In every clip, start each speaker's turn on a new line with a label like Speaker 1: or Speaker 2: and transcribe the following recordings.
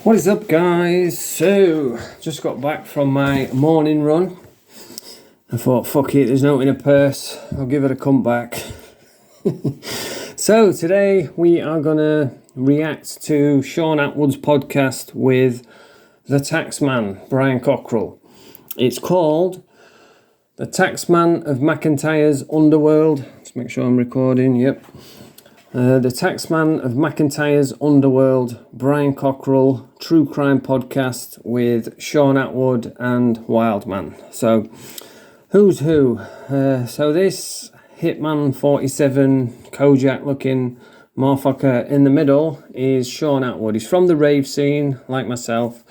Speaker 1: What is up, guys? So, just got back from my morning run. I thought, fuck it, there's nothing in a purse. I'll give it a comeback. So, today we are going to react to Sean Atwood's podcast with the Taxman, Brian Cockeril. It's called The Taxman of McIntyre's Underworld. Let's make sure I'm recording, yep. The Taxman of McIntyre's Underworld, Brian Cockeril, true crime podcast with Sean Atwood and Wildman. So, who's who? So this Hitman 47 Kojak looking motherfucker in the middle is Sean Atwood. He's from the rave scene, like myself.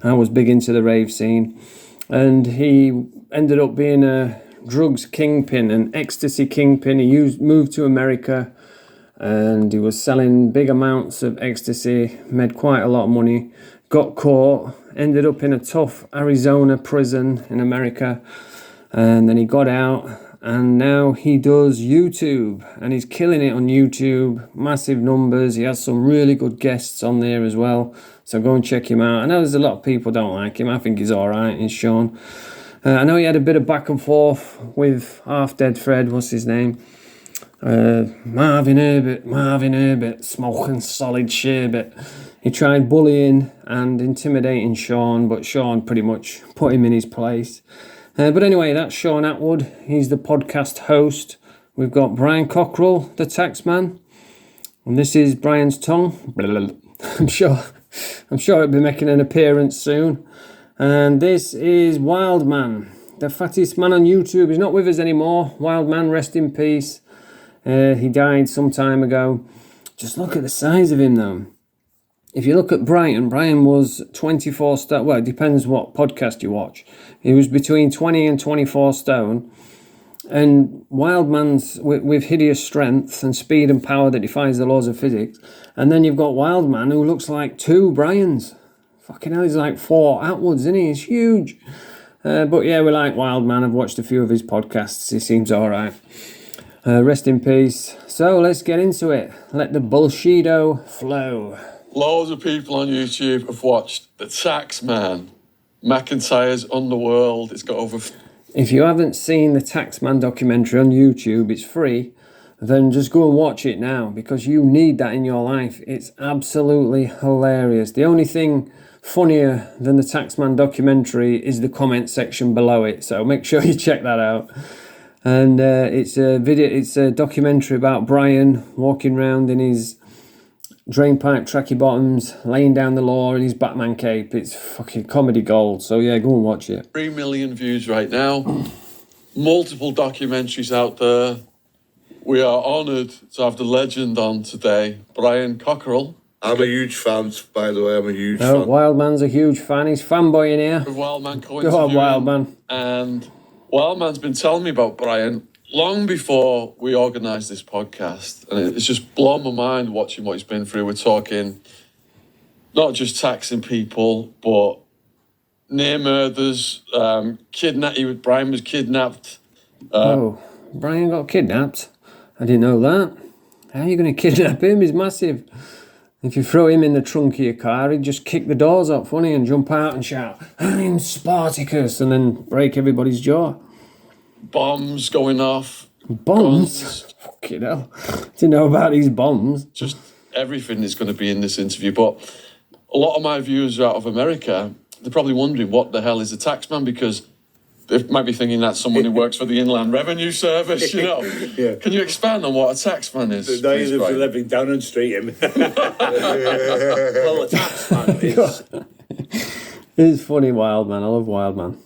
Speaker 1: I was big into the rave scene. And he ended up being a drugs kingpin, an ecstasy kingpin. He moved to America. And he was selling big amounts of ecstasy, made quite a lot of money, got caught, ended up in a tough Arizona prison in America, and then he got out, and now he does YouTube, and he's killing it on YouTube, massive numbers. He has some really good guests on there as well, so go and check him out. I know there's a lot of people don't like him. I think he's alright, he's Sean. I know he had a bit of back and forth with Half Dead Fred, what's his name? Marvin Herbert, smoking solid sherbet. He tried bullying and intimidating Sean, but Sean pretty much put him in his place. But anyway, that's Sean Atwood. He's the podcast host. We've got Brian Cockeril, the Taxman, and this is Brian's tongue. I'm sure it'll be making an appearance soon. And this is Wildman, the fattest man on YouTube. He's not with us anymore. Wildman, rest in peace. He died some time ago. Just look at the size of him though. If you look at Brian was 24 stone. Well, it depends what podcast you watch. He was between 20 and 24 stone. And Wildman's with hideous strength and speed and power that defies the laws of physics. And then you've got Wildman who looks like two Brians. Fucking hell, he's like 4 Atwoods, isn't he? He's huge. But yeah, we like Wildman. I've watched a few of his podcasts. He seems alright. Rest in peace. So let's get into it. Let the bullshido flow.
Speaker 2: Loads of people on YouTube have watched The Taxman, McIntyre's Underworld. It's got over...
Speaker 1: If you haven't seen the Taxman documentary on YouTube, it's free. Then just go and watch it now because you need that in your life. It's absolutely hilarious. The only thing funnier than the Taxman documentary is the comment section below it. So make sure you check that out. And it's a documentary about Brian walking around in his drainpipe tracky bottoms, laying down the law in his Batman cape. It's fucking comedy gold. So yeah, go and watch it.
Speaker 2: 3 million views right now. Multiple documentaries out there. We are honoured to have the legend on today, Brian Cockeril.
Speaker 3: I'm a huge fan, by the way. I'm a huge fan.
Speaker 1: Wildman's a huge fan. He's fanboy in here.
Speaker 2: With Wildman
Speaker 1: Go on, Wildman.
Speaker 2: And Wildman's been telling me about Brian long before we organised this podcast. And it's just blown my mind watching what he's been through. We're talking not just taxing people, but near murders, Brian was kidnapped.
Speaker 1: Brian got kidnapped? I didn't know that. How are you going to kidnap him? He's massive. If you throw him in the trunk of your car, he'd just kick the doors up, wouldn't he, and jump out and shout, "I'm Spartacus," and then break everybody's jaw.
Speaker 2: Bombs going off.
Speaker 1: Bombs? Fucking hell. Didn't know about these bombs.
Speaker 2: Just everything is going to be in this interview. But a lot of my viewers are out of America. They're probably wondering what the hell is a taxman, because they might be thinking that's someone who works for the Inland Revenue Service, you know.
Speaker 3: Yeah.
Speaker 2: Can you expand on what a taxman is?
Speaker 3: No, he's living down on street him. Well, a taxman is...
Speaker 1: It's funny, Wildman. I love Wildman.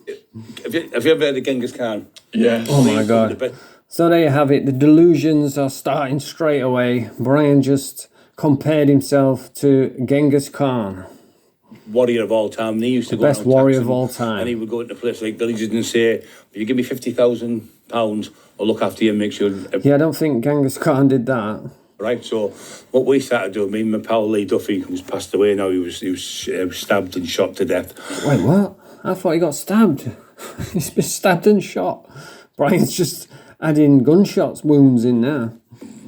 Speaker 3: Have you ever heard of Genghis Khan?
Speaker 2: Yes.
Speaker 1: Oh my God. So there you have it. The delusions are starting straight away. Brian just compared himself to Genghis Khan.
Speaker 3: Warrior of all time. And he used to go
Speaker 1: best warrior of all time.
Speaker 3: And he would go into a place like villages and say, if you give me £50,000, I'll look after you and make sure...
Speaker 1: Yeah, I don't think Genghis Khan did that.
Speaker 3: Right, so what we started doing, me and my pal Lee Duffy, who's passed away now, he was stabbed and shot to death.
Speaker 1: Wait, what? I thought he got stabbed. He's been stabbed and shot. Brian's just adding gunshots, wounds in now.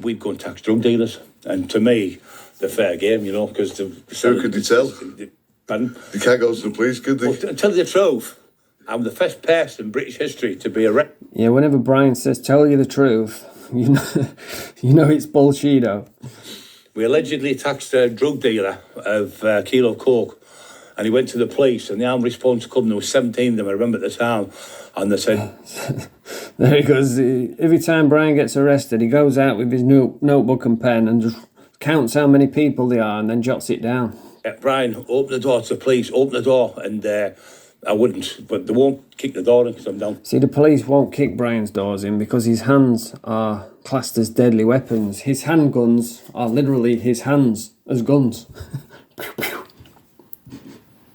Speaker 3: We'd go and tax drug dealers. And to me, the fair game, you know, because...
Speaker 4: So could you tell?
Speaker 3: And
Speaker 4: You can't go to the police, could they?
Speaker 3: well, to tell you the truth, I'm the first person in British history to be arrested.
Speaker 1: Yeah, whenever Brian says, tell you the truth, you know it's bullshito.
Speaker 3: We allegedly attacked a drug dealer of a kilo of coke, and he went to the police, and the armed response come. There was 17 of them, I remember at the time, and they said...
Speaker 1: There he goes. Every time Brian gets arrested, he goes out with his notebook and pen and just counts how many people there are and then jots it down.
Speaker 3: Brian, open the door to the police, open the door, and I wouldn't, but they won't kick the door in because I'm down.
Speaker 1: See, the police won't kick Brian's doors in because his hands are classed as deadly weapons. His handguns are literally his hands as guns.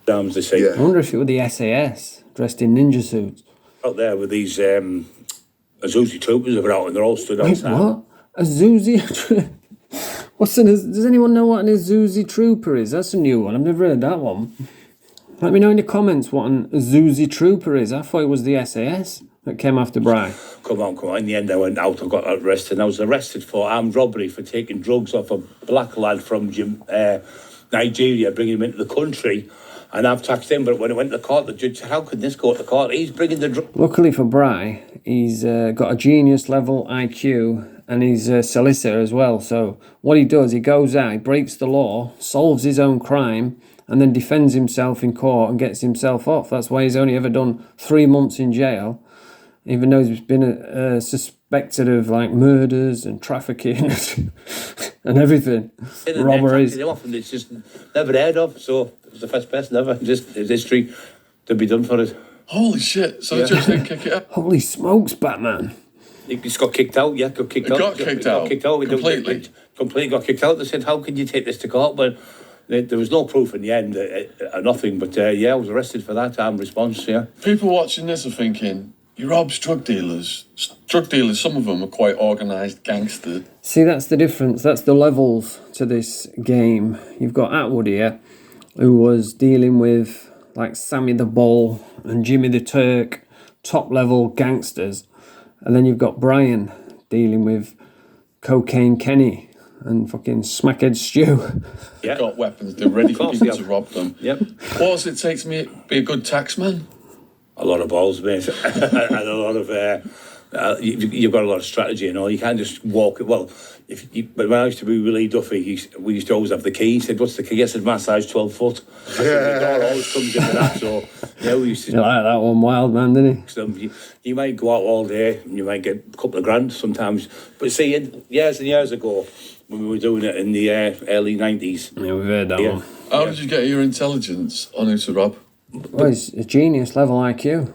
Speaker 3: Damn, they say.
Speaker 4: Yeah.
Speaker 1: I wonder if it were the SAS dressed in ninja suits.
Speaker 3: Out there with these Azuzi troopers that were out, and they're all stood
Speaker 1: Wait,
Speaker 3: outside.
Speaker 1: what? Azuzi? Does anyone know what an Azuzi trooper is? That's a new one. I've never heard that one. Let me know in the comments what an Azuzi trooper is. I thought it was the SAS that came after Brian.
Speaker 3: Come on. In the end, I went out and got arrested. And I was arrested for armed robbery for taking drugs off a black lad from Nigeria, bringing him into the country. And I've taxed him, but when I went to court, the judge said, how could this go to court? He's bringing the drugs.
Speaker 1: Luckily for Bri, he's got a genius level IQ and he's a solicitor as well. So what he does, he goes out, he breaks the law, solves his own crime, and then defends himself in court and gets himself off. That's why he's only ever done 3 months in jail, even though he's been suspected of like murders and trafficking and everything, robberies.
Speaker 3: It's just never heard of, so it was the first person ever in history to be done for it.
Speaker 2: Holy shit! So the judge didn't kick it out.
Speaker 1: Holy smokes, Batman.
Speaker 3: He just got kicked out, got kicked out.
Speaker 2: Got kicked out completely.
Speaker 3: Completely got kicked out. They said, how can you take this to court? But there was no proof in the end, nothing. But I was arrested for that armed response, yeah.
Speaker 2: People watching this are thinking, he robs drug dealers. Drug dealers, some of them are quite organised gangsters.
Speaker 1: See, that's the difference. That's the levels to this game. You've got Atwood here, who was dealing with like Sammy the Bull and Jimmy the Turk, top level gangsters. And then you've got Brian dealing with Cocaine Kenny and fucking Smackhead Stew.
Speaker 2: They've got weapons, they're ready for people to rob them.
Speaker 3: Yep.
Speaker 2: What does it take to be a good taxman?
Speaker 3: A lot of balls, mate. And a lot of... you've got a lot of strategy, you know. You can't just walk... Well, but when I used to be with Lee Duffy, we used to always have the key. He said, what's the key? I said, my size 12 foot. I said, the door always comes into that, so... Yeah, we used to...
Speaker 1: You like that one, wild man, didn't he?
Speaker 3: So you might go out all day and you might get a couple of grand sometimes. But see, years and years ago, when we were doing it in the early 90s...
Speaker 1: Yeah, we've heard that one.
Speaker 2: How did you get your intelligence on who to rob?
Speaker 1: Well, it's a genius level IQ.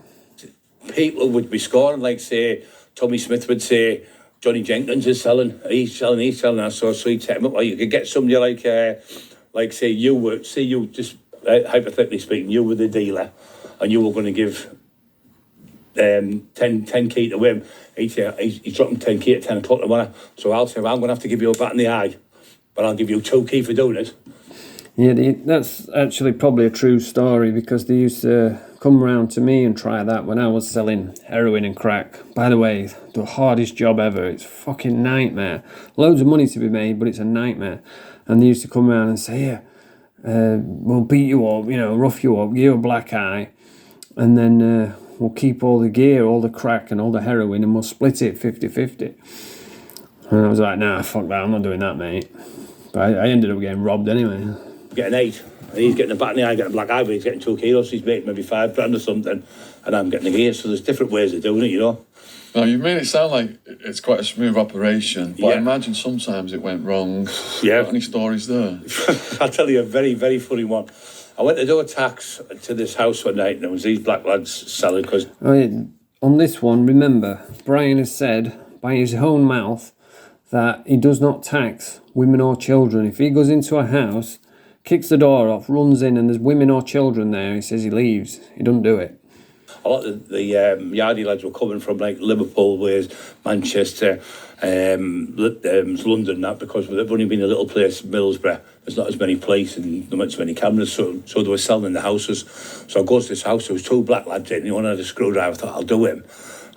Speaker 3: People would be scoring, like, say, Tommy Smith would say, Johnny Jenkins is selling, he's selling, and so you take him up. Or you could get somebody like say you just hypothetically speaking, you were the dealer, and you were going to give 10 key to him. He's dropping 10 key at 10 o'clock tomorrow. So I'll say, well, I'm going to have to give you a bat in the eye, but I'll give you 2 key for doing it.
Speaker 1: Yeah, that's actually probably a true story because they used to come round to me and try that when I was selling heroin and crack. By the way, the hardest job ever. It's a fucking nightmare. Loads of money to be made, but it's a nightmare. And they used to come around and say, yeah, we'll beat you up, rough you up, give you a black eye, and then we'll keep all the gear, all the crack and all the heroin, and we'll split it 50-50. And I was like, nah, fuck that, I'm not doing that, mate. But I ended up getting robbed anyway.
Speaker 3: Getting 8, and he's getting a bat in the eye, getting a black eye, but he's getting 2 kilos, he's making maybe 5 grand or something, and I'm getting the gear, so there's different ways of doing it,
Speaker 2: Now, you made it sound like it's quite a smooth operation, but
Speaker 3: Yeah.
Speaker 2: I imagine sometimes it went wrong.
Speaker 3: Yeah.
Speaker 2: Got any stories there?
Speaker 3: I'll tell you a very, very funny one. I went to do a tax to this house one night, and there was these black lads selling, because...
Speaker 1: On this one, remember, Brian has said, by his own mouth, that he does not tax women or children. If he goes into a house, kicks the door off, runs in, and there's women or children there, he says he leaves. He doesn't do it.
Speaker 3: A lot of the yardie lads were coming from like Liverpool, Wales, Manchester, London, that, because they've only been a little place, Middlesbrough. There's not as many places and not as many cameras, so they were selling the houses. So I go to this house, there was 2 black lads in, one had a screwdriver, I thought, I'll do him.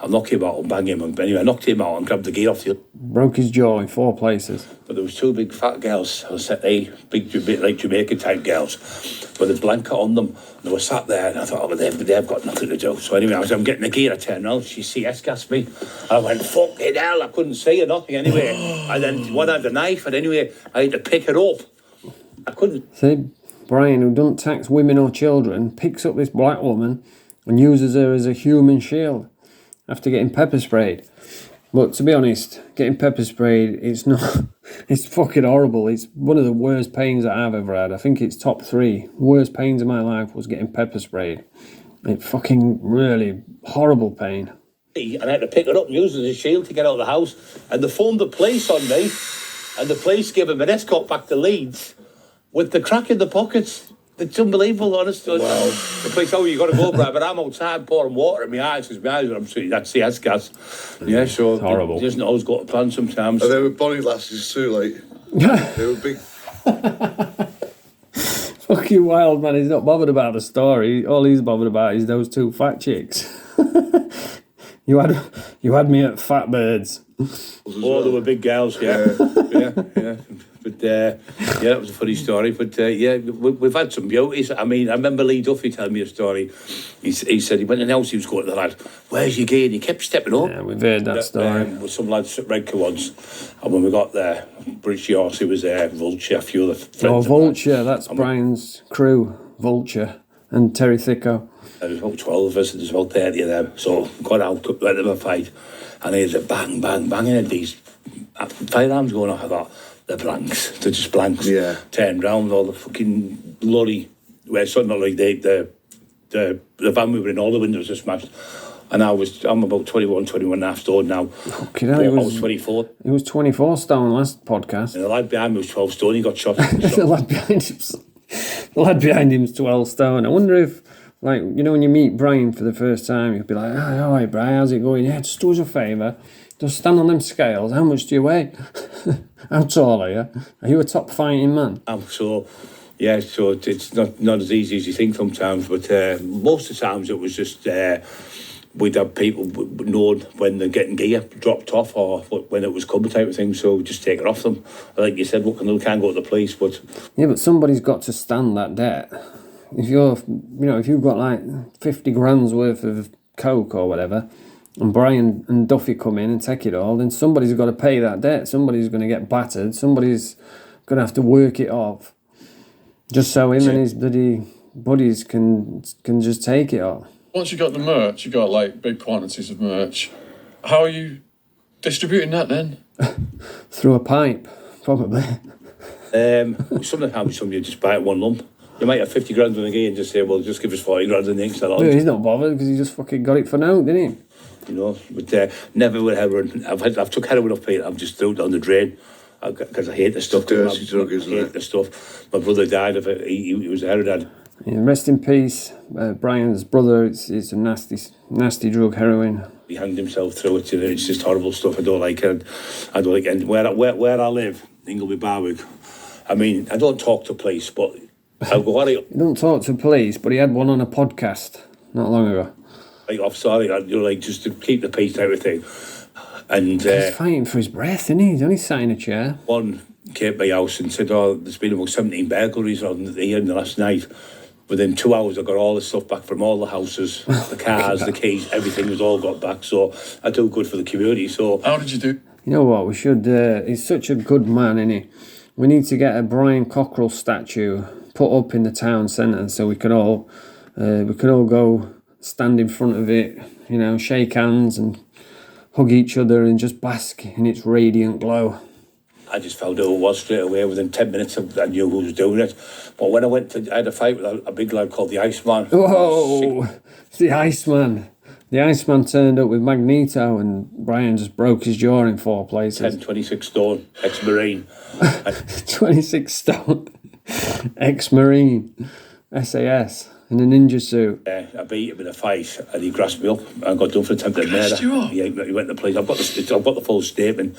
Speaker 3: I'll knock him out and bang him. But anyway, I knocked him out and grabbed the gear off the...
Speaker 1: Broke his jaw in 4 places.
Speaker 3: But there was 2 big fat girls, big like Jamaican type girls, with a blanket on them. They were sat there, and I thought, they've got nothing to do. So anyway, I'm getting the gear, I turned around, she CS-gassed me. I went, fucking hell, I couldn't see or nothing anyway. And then one had the knife, and anyway, I had to pick it up. I couldn't.
Speaker 1: See, Brian, who doesn't tax women or children, picks up this black woman and uses her as a human shield after getting pepper sprayed. But to be honest, getting pepper sprayed, it's not, it's fucking horrible. It's one of the worst pains that I've ever had. I think it's top 3 worst pains of my life was getting pepper sprayed. It fucking really horrible pain.
Speaker 3: And I had to pick it up and use it as a shield to get out of the house. And they phoned the police on me, and the police gave him an escort back to Leeds with the crack in the pockets. It's unbelievable, honestly. Wow. The police, you got to go, Brad, but I'm outside pouring water in my eyes because my eyes are absolutely, that's CS gas. Yeah, so
Speaker 1: it's horrible.
Speaker 3: It doesn't always go to plan sometimes.
Speaker 4: And they were bonny lasses too, like, they were big.
Speaker 1: Fucking wild, man. He's not bothered about the story. All he's bothered about is those 2 fat chicks. You had me at fat birds.
Speaker 3: Oh, they were big girls, yeah. Yeah. But, that was a funny story. But, we've had some beauties. I mean, I remember Lee Duffy telling me a story. He said he went in the house, he was going to the lad, where's your gear? And he kept stepping up.
Speaker 1: Yeah, we've heard that story.
Speaker 3: With some lads at Redcar once. And when we got there, British Horse, he was there, Vulture, a few of the friends.
Speaker 1: Oh, Vulture, that's Brian's crew. Vulture and Terry Thicko.
Speaker 3: There was about 12 of us, and there's about 30 of them. So got out, let them a fight. And there's a bang, bang, banging at these firearms going off. I thought, they're blanks. They're just blanks.
Speaker 4: Yeah.
Speaker 3: Turned round, all the fucking lorry, where it's not like the van we were in, all the windows are smashed. And I'm about 21 and a half stone now.
Speaker 1: I
Speaker 3: was 24.
Speaker 1: He was 24 stone last podcast.
Speaker 3: And the lad behind me was 12 stone, he got shot.
Speaker 1: The lad behind him's 12 stone. I wonder if, like, you know, when you meet Brian for the first time, you'll be like, "Hi, all right, Brian, how's it going? Yeah, just do us a favour. Just stand on them scales. How much do you weigh? How tall are you? Are you a top fighting man?"
Speaker 3: So it's not as easy as you think sometimes, but most of the times it was just we'd have people knowing when they're getting gear dropped off or when it was coming type of thing, so we'd just take it off them. Like you said, look, they can't go to the police, but...
Speaker 1: Yeah, but somebody's got to stand that debt. If you've got like 50 grand's worth of coke or whatever, and Brian and Duffy come in and take it all, then somebody's got to pay that debt. Somebody's going to get battered. Somebody's going to have to work it off. Just so him and his bloody buddies can just take it all.
Speaker 2: Once you got the merch, you got like big quantities of merch. How are you distributing that then?
Speaker 1: Through a pipe, probably.
Speaker 3: Sometimes somebody just buy it one lump. You might have 50 grand on the gear and just say, well, just give us 40 grand and then sell
Speaker 1: Yeah, he's not bothered because he just fucking got it for now, didn't he?
Speaker 3: You know, but never with heroin. I've took heroin off Pete. I've just threw it down the drain because I hate the stuff.
Speaker 4: Dirty drug, isn't it?
Speaker 3: I hate the stuff. My brother died of it. He was a heroin.
Speaker 1: Yeah, rest in peace, Brian's brother. It's a nasty drug, heroin.
Speaker 3: He hanged himself through it. You know, it's just horrible stuff. I don't like it. I don't like it. And where I live, Ingleby Barwick, I mean, I don't talk to police, but I'll go,
Speaker 1: He don't talk to police, but he had one on a podcast not long ago.
Speaker 3: Like, I'm sorry, like, just to keep the peace and everything. And
Speaker 1: he's fighting for his breath, isn't he? He's only sat in a chair.
Speaker 3: One came to my house and said, oh, there's been about 17 burglaries on here in the last night. Within 2 hours, I got all the stuff back from all the houses, the cars, the keys, everything was all got back. So I do good for the community. So
Speaker 2: how did you do?
Speaker 1: You know what? We should. He's such a good man, isn't he? We need to get a Brian Cockeril statue put up in the town centre so we could all go stand in front of it, you know, shake hands and hug each other and just bask in its radiant glow.
Speaker 3: I just found out who it was straight away. Within 10 minutes, I knew who was doing it. But when I had a fight with a big lad called the Iceman.
Speaker 1: Whoa! It's the Iceman. The Iceman turned up with Magneto and Brian just broke his jaw in 4 places.
Speaker 3: 26 stone, ex-Marine.
Speaker 1: 26 stone, ex-Marine, SAS, in a ninja suit.
Speaker 3: I beat him in a fight and he grasped me up and got done for attempted murder. Yeah, he went to the police. I've got the full statement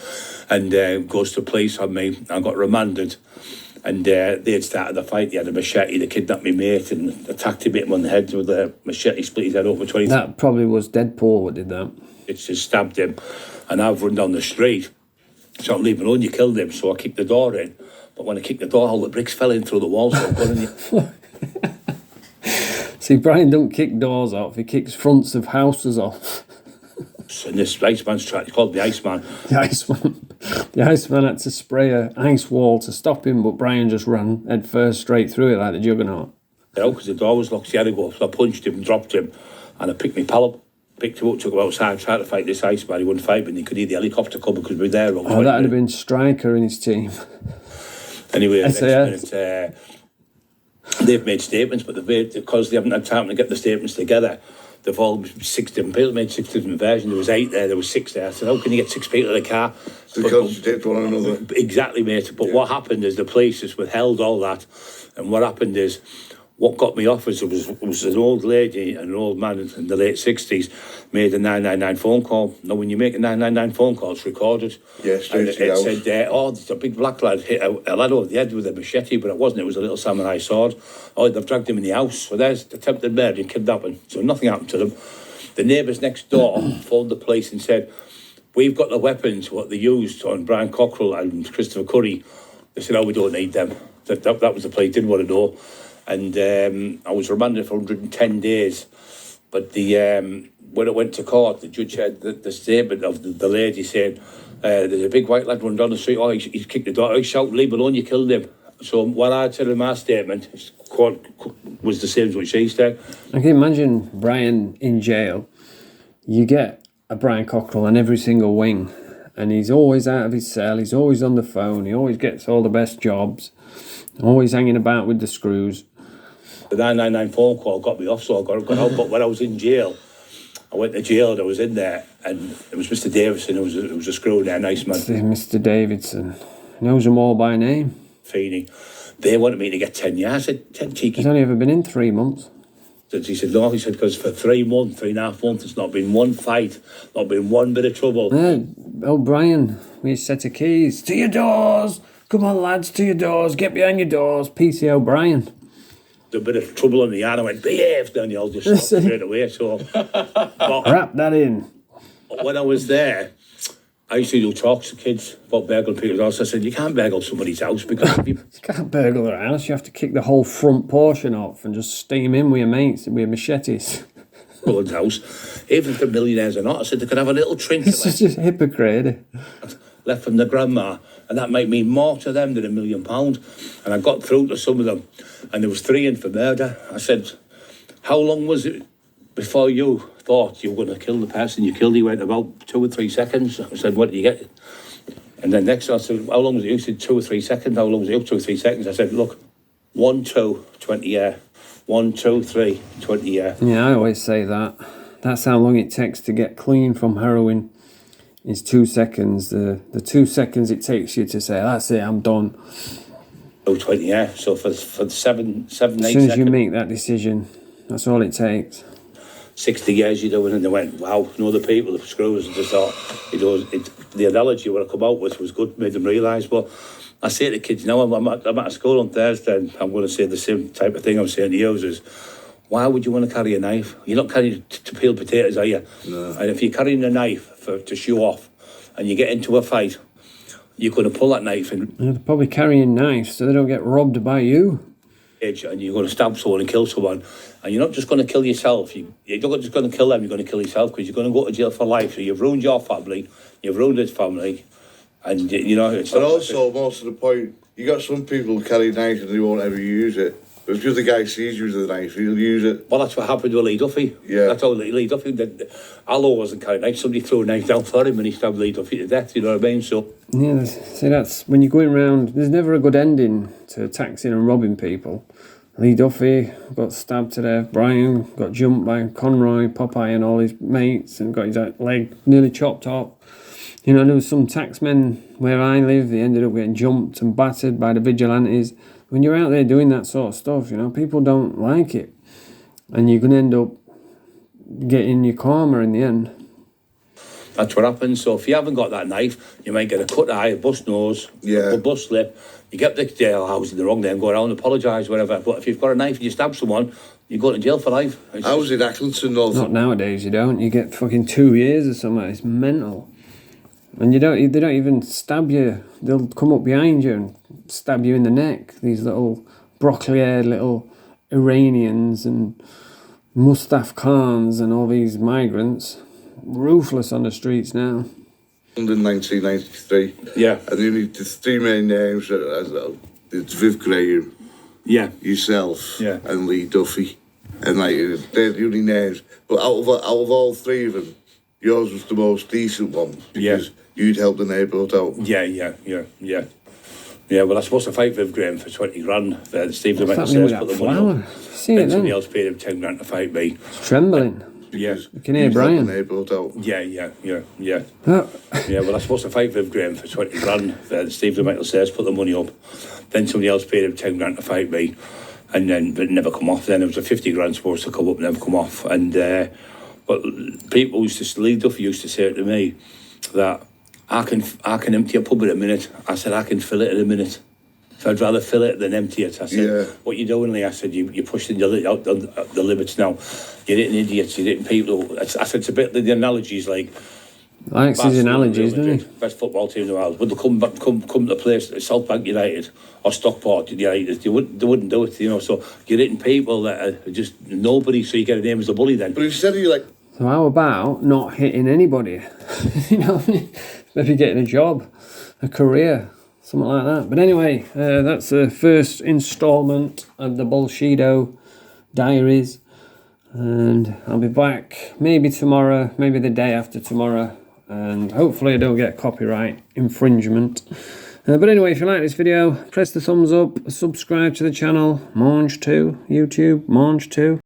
Speaker 3: and goes to police on me. I got remanded and they had started the fight. He had a machete. They kidnapped my mate and attacked him, hit him on the head with a machete, split his head over 20.
Speaker 1: That probably was Deadpool that did that.
Speaker 3: it's just stabbed him, and I've run down the street. So I'm leaving alone, you killed him. So I kicked the door in. But when I kicked the door, all the bricks fell in through the walls. So I'm going
Speaker 1: See, Brian don't kick doors off, he kicks fronts of houses off.
Speaker 3: and this Iceman's track, it's called the Iceman.
Speaker 1: The Iceman had to spray a ice wall to stop him, but Brian just ran head first straight through it like the juggernaut.
Speaker 3: You know, because the door was locked, so he had to go. So I punched him and dropped him. And I picked my pal up, picked him up, took him outside, tried to fight this Iceman. He wouldn't fight, but he could hear the helicopter coming because we were there.
Speaker 1: Oh, that'd have been Striker in his team.
Speaker 3: Anyway, next
Speaker 1: SAS.
Speaker 3: minute, they've made statements, but because they haven't had time to get the statements together, they've all 6 different people made 6 different versions. There was 8 there, there was 6 there. I said, how can you get 6 people in a car?
Speaker 4: Because you did one another.
Speaker 3: Exactly, mate. But what happened is the police just withheld all that. And what happened is, what got me off was it was an old lady and an old man in the late 60s made a 999 phone call. Now, when you make a 999 phone call, it's recorded.
Speaker 4: Yeah, straight
Speaker 3: and
Speaker 4: to the house.
Speaker 3: It said, oh, there's a big black lad hit a lad over the head with a machete, but it wasn't. It was a little samurai sword. Oh, they've dragged him in the house. So there's attempted murder and kidnapping. So nothing happened to them. The neighbours next door phoned the police and said, we've got the weapons, what they used on Brian Cockeril and Christopher Curry. They said, oh, we don't need them. That was the police, didn't want to know. And I was remanded for 110 days. But when it went to court, the judge had the statement of the lady saying, there's a big white lad running down the street. Oh, he's kicked the door. He's shouting, leave alone, you killed him. So what I said in my statement was the same as what she said.
Speaker 1: I can imagine Brian in jail. You get a Brian Cockeril on every single wing, and he's always out of his cell, he's always on the phone, he always gets all the best jobs, always hanging about with the screws.
Speaker 3: The 999 phone call got me off, so I got out. But when I was in jail, I went to jail and I was in there, and it was Mr. Davison, it was a screw there, nice man.
Speaker 1: Mr. Davidson knows them all by name.
Speaker 3: Feeney. They wanted me to get 10 years. I said, 10 cheeky.
Speaker 1: He's only ever been in 3 months.
Speaker 3: He said, no, he said, because for 3.5 months, it's not been one fight, not been one bit of trouble.
Speaker 1: Brian, we set of keys. To your doors! Come on, lads, to your doors. Get behind your doors. PC O'Brien.
Speaker 3: A bit of trouble on the yard. I went, behave, then you'll just stop straight away. So,
Speaker 1: wrap that in.
Speaker 3: But when I was there, I used to do talks to kids about burgling people's house. I said, you can't burgle somebody's house because
Speaker 1: you can't burgle their house. You have to kick the whole front portion off and just steam in with your mates with machetes.
Speaker 3: Someone's house, even if they're millionaires or not, I said they could have a little trinket
Speaker 1: It's just a hypocrite.
Speaker 3: left from the grandma, and that might mean more to them than £1 million. And I got through to some of them, and there was 3 in for murder. I said, how long was it before you thought you were going to kill the person you killed? He went, about 2 or 3 seconds. I said, what did you get? And then next I said, how long was it? He said 2 or 3 seconds. How long was it? 2 or 3 seconds. I said, look, 1, 2, 20 year. 1, 2, 3, 20 year.
Speaker 1: Yeah, I always say that. That's how long it takes to get clean from heroin. Is 2 seconds. The 2 seconds it takes you to say, that's it, I'm done.
Speaker 3: Oh, 20 years. So for 7, 8
Speaker 1: as soon as
Speaker 3: seconds,
Speaker 1: you make that decision, that's all it takes.
Speaker 3: 60 years you do it, and they went, wow, no, the people, the screws, and just thought, the analogy what I come out with was good, made them realise. But I say to the kids, I'm at a school on Thursday, and I'm going to say the same type of thing I'm saying to you is, why would you want to carry a knife? You're not carrying to peel potatoes, are you?
Speaker 4: No.
Speaker 3: And if you're carrying a knife to show off, and you get into a fight, you're going to pull that knife and
Speaker 1: They're probably carrying knives so they don't get robbed by you.
Speaker 3: and you're going to stab someone and kill someone, and you're not just going to kill yourself. You're not just going to kill them. You're going to kill yourself because you're going to go to jail for life. So you've ruined your family, you've ruined his family, and it's.
Speaker 4: And also, most of the point, you got some people who carry knives and they won't ever use it. But if the guy sees you with a knife, he'll use it.
Speaker 3: Well, that's what happened with Lee Duffy.
Speaker 4: Yeah.
Speaker 3: That's how Lee Duffy did. Allo wasn't carrying a knife. Somebody threw a knife down for him and he stabbed Lee Duffy to death. You know what I mean? So.
Speaker 1: Yeah, see, that's when you're going around. There's never a good ending to taxing and robbing people. Lee Duffy got stabbed to death. Brian got jumped by Conroy, Popeye, and all his mates, and got his leg nearly chopped off. You know, there was some taxmen where I live. They ended up getting jumped and battered by the vigilantes. When you're out there doing that sort of stuff, people don't like it, and you're gonna end up getting your karma in the end.
Speaker 3: That's what happens. So if you haven't got that knife, you might get a cut eye, a bust nose,
Speaker 4: Yeah.
Speaker 3: a bust lip. You get the jailhouse in the wrong name, go around, apologise, whatever. But if you've got a knife and you stab someone, you go to jail for life.
Speaker 4: I was in Accrington, North.
Speaker 1: Not nowadays, you don't. You get fucking 2 years or something. It's mental. And they don't even stab you. They'll come up behind you and stab you in the neck. These little broccoli-haired little Iranians and Mustaf Khans and all these migrants. Ruthless on the streets now.
Speaker 4: London 1993.
Speaker 3: Yeah.
Speaker 4: And the three main names it's Viv Graham,
Speaker 3: Yeah.
Speaker 4: yourself,
Speaker 3: Yeah.
Speaker 4: and Lee Duffy. And like they're the only names. But out of all three of them, yours was the most decent one because you'd helped the neighbourhood out.
Speaker 3: Yeah, well, I supposed to fight Viv Graham for 20 grand. Steve
Speaker 1: What's
Speaker 3: Lemaitre
Speaker 1: happening with
Speaker 3: says put
Speaker 1: that
Speaker 3: the money
Speaker 1: flower?
Speaker 3: up.
Speaker 1: See it
Speaker 3: Then somebody
Speaker 1: then.
Speaker 3: else paid him 10 grand to fight me.
Speaker 1: It's trembling.
Speaker 3: Yeah.
Speaker 1: You can hear
Speaker 4: You'd helped
Speaker 1: Brian.
Speaker 4: the neighbourhood out.
Speaker 3: Yeah.
Speaker 1: Oh,
Speaker 3: Yeah, well, I supposed to fight Viv Graham for 20 grand. Steve Lemaitre says put the money up. Then somebody else paid him 10 grand to fight me. And then, but it never come off. Then it was a 50 grand supposed to come up, never come off. And, but people Lee Duffy used to say to me that I can empty a pub in a minute. I said, I can fill it in a minute. So I'd rather fill it than empty it. I said, what you doing, Lee? I said, you're pushing the limits now. You're hitting idiots, you're hitting people. I said, it's a bit, the analogies like,
Speaker 1: likes his analogies, doesn't he?
Speaker 3: best football team in the world. Would they come to place South Bank United or Stockport United? They wouldn't do it, you know. So you're hitting people that are just nobody. So you get a name as a bully then.
Speaker 4: But instead of you like,
Speaker 1: So how about not hitting anybody? You know what I mean? Maybe getting a job, a career, something like that. But anyway, that's the first instalment of the Bolshido Diaries. And I'll be back maybe tomorrow, maybe the day after tomorrow. And hopefully I don't get copyright infringement. But anyway, if you like this video, press the thumbs up, subscribe to the channel, Mange 2, YouTube, Mange 2.